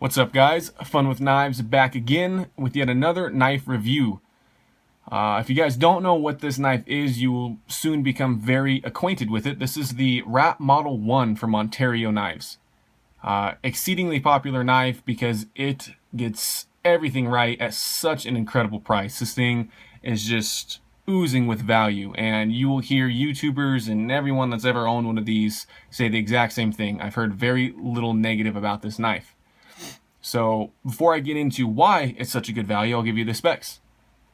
What's up, guys? Fun with Knives back again with yet another knife review. If you guys don't know what this knife is, you will soon become very acquainted with it. This is the Rat Model 1 from Ontario Knives. Exceedingly popular knife because it gets everything right at such an incredible price. This thing is just oozing with value, and you will hear YouTubers and everyone that's ever owned one of these say the exact same thing. I've heard very little negative about this knife. So before I get into why it's such a good value, I'll give you the specs.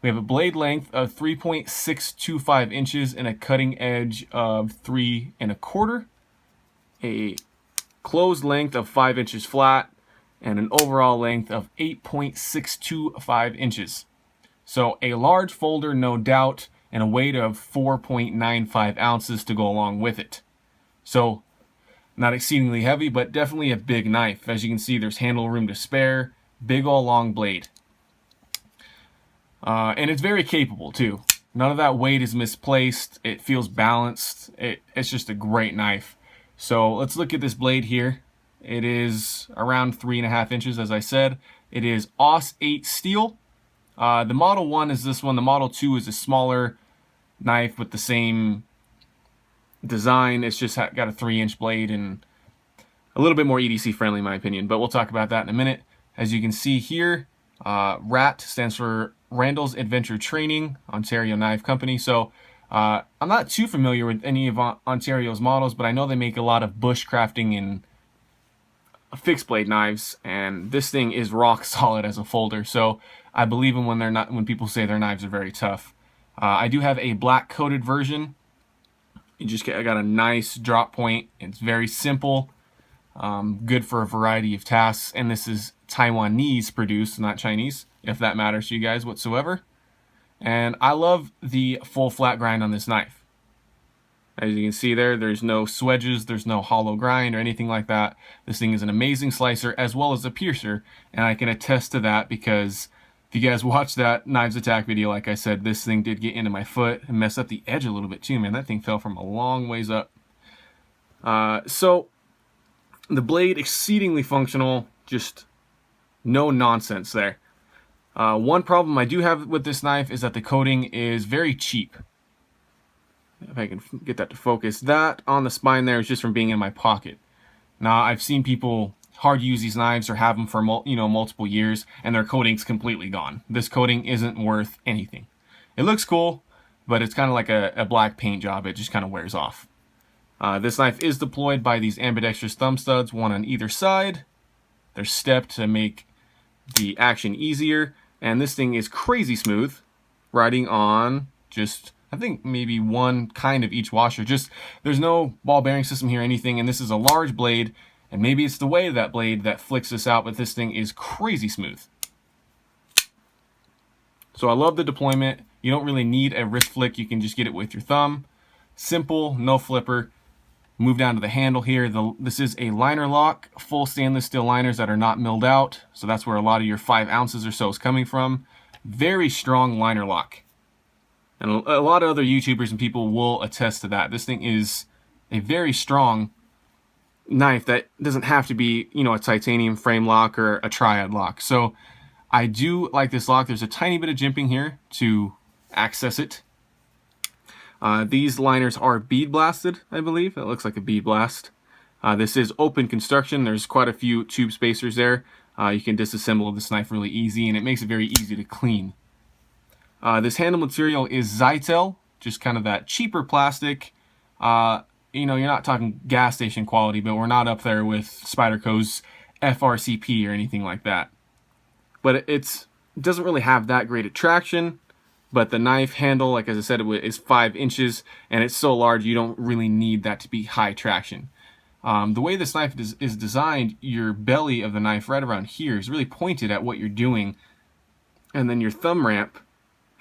We have a blade length of 3.625 inches and a cutting edge of 3.25, a closed length of 5 inches flat, and an overall length of 8.625 inches. So a large folder, no doubt, and a weight of 4.95 ounces to go along with it. So not exceedingly heavy, but definitely a big knife. As you can see, there's handle room to spare, big ol' long blade. And it's very capable too. None of that weight is misplaced. It feels balanced. It's just a great knife. So let's look at this blade here. It is around 3.5 inches, as I said. It is AUS 8 steel. The Model 1 is this one. The Model 2 is a smaller knife with the same design. It's just got a 3-inch blade and a little bit more EDC friendly in my opinion, but we'll talk about that in a minute. As you can see here, RAT stands for Randall's Adventure Training, Ontario Knife Company. So I'm not too familiar with any of Ontario's models, but I know they make a lot of bushcrafting and fixed blade knives, and this thing is rock solid as a folder. So I believe them when people say their knives are very tough. I do have a black coated version. I got a nice drop point. It's very simple, good for a variety of tasks, and this is Taiwanese produced, not Chinese, if that matters to you guys whatsoever. And I love the full flat grind on this knife. As you can see there's no swedges, there's no hollow grind or anything like that. This thing is an amazing slicer as well as a piercer, and I can attest to that because if you guys watched that Knives Attack video, like I said, this thing did get into my foot and mess up the edge a little bit too, man. That thing fell from a long ways up. So the blade, exceedingly functional, just no nonsense there. One problem I do have with this knife is that the coating is very cheap. If I can get that to focus. That on the spine there is just from being in my pocket. Now, I've seen people hard use these knives or have them for multiple years, and their coating's completely gone. This coating isn't worth anything. It looks cool, but it's kind of like a black paint job. It just kind of wears off. This knife is deployed by these ambidextrous thumb studs, one on either side. They're stepped to make the action easier, and this thing is crazy smooth, riding on just, I think, maybe one kind of each washer. Just, there's no ball bearing system here or anything, and this is a large blade. And maybe it's the weight of that blade that flicks this out, but this thing is crazy smooth. So I love the deployment. You don't really need a wrist flick. You can just get it with your thumb. Simple, no flipper. Move down to the handle here. This is a liner lock, full stainless steel liners that are not milled out. So that's where a lot of your 5 ounces or so is coming from. Very strong liner lock. And a lot of other YouTubers and people will attest to that. This thing is a very strong knife that doesn't have to be, a titanium frame lock or a triad lock. So I do like this lock. There's a tiny bit of jimping here to access it. These liners are bead blasted, I believe. It looks like a bead blast. This is open construction. There's quite a few tube spacers there. You can disassemble this knife really easy, and it makes it very easy to clean. This handle material is Zytel, just kind of that cheaper plastic. You're not talking gas station quality, but we're not up there with Spyderco's FRCP or anything like that. But it doesn't really have that great a traction, but the knife handle, like as I said, is 5 inches, and it's so large you don't really need that to be high traction. The way this knife is designed, your belly of the knife right around here is really pointed at what you're doing, and then your thumb ramp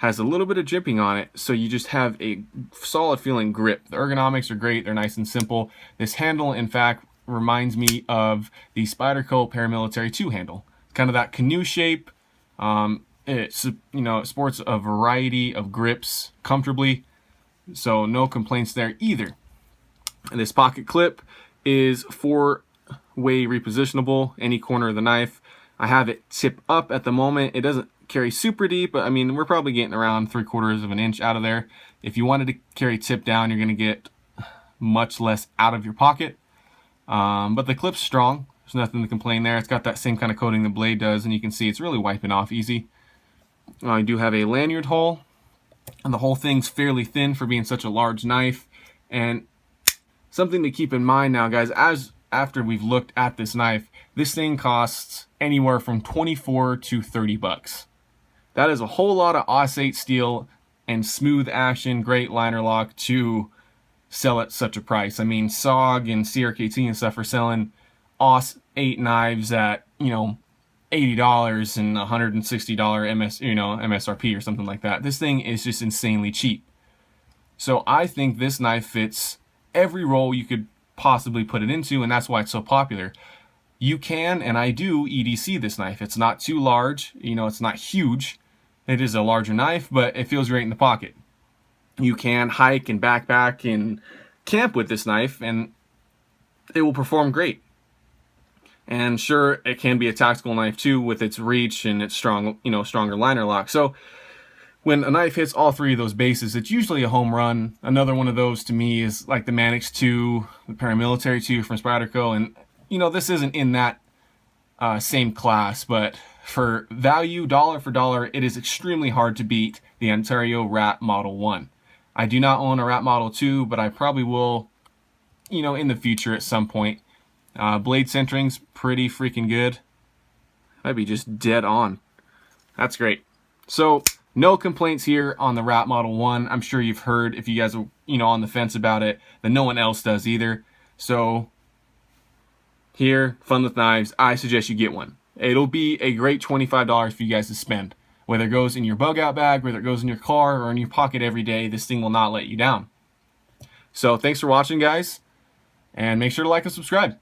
has a little bit of jimping on it, so you just have a solid feeling grip. The ergonomics are great, they're nice and simple. This handle, in fact, reminds me of the Spyderco Paramilitary 2 handle. Kind of that canoe shape. It sports a variety of grips comfortably, so no complaints there either. And this pocket clip is for way repositionable, any corner of the knife. I have it tip up at the moment. It doesn't carry super deep, but I mean, we're probably getting around 3/4 of an inch out of there. If you wanted to carry tip down, you're going to get much less out of your pocket. But the clip's strong. There's nothing to complain there. It's got that same kind of coating the blade does, and you can see it's really wiping off easy. I do have a lanyard hole, and the whole thing's fairly thin for being such a large knife. And something to keep in mind now, guys, after we've looked at this knife, this thing costs anywhere from 24 to 30 bucks. That is a whole lot of AUS-8 steel and smooth action, great liner lock to sell at such a price. I mean, SOG and CRKT and stuff are selling AUS-8 knives at, you know, $80 and $160 MSRP or something like that. This thing is just insanely cheap. So I think this knife fits every role you could possibly put it into, and that's why it's so popular. You can, and I do, EDC this knife. It's not too large, you know, it's not huge. It is a larger knife, but it feels great in the pocket. You can hike and backpack and camp with this knife, and it will perform great. And sure, it can be a tactical knife too with its reach and its strong, you know, stronger liner lock. So when a knife hits all three of those bases, it's usually a home run. Another one of those to me is like the Manix 2, the Paramilitary 2 from Spyderco. And, you know, this isn't in that same class, but for value, dollar for dollar, it is extremely hard to beat the Ontario Rat Model 1. I do not own a Rat Model 2, but I probably will, you know, in the future at some point. Blade centering's pretty freaking good. Might be just dead on. That's great. So no complaints here on the Rat Model 1. I'm sure you've heard, if you guys are, you know, on the fence about it, that no one else does either. So here, Fun with Knives, I suggest you get one. It'll be a great $25 for you guys to spend. Whether it goes in your bug out bag, whether it goes in your car or in your pocket every day, this thing will not let you down. So thanks for watching, guys, and make sure to like and subscribe.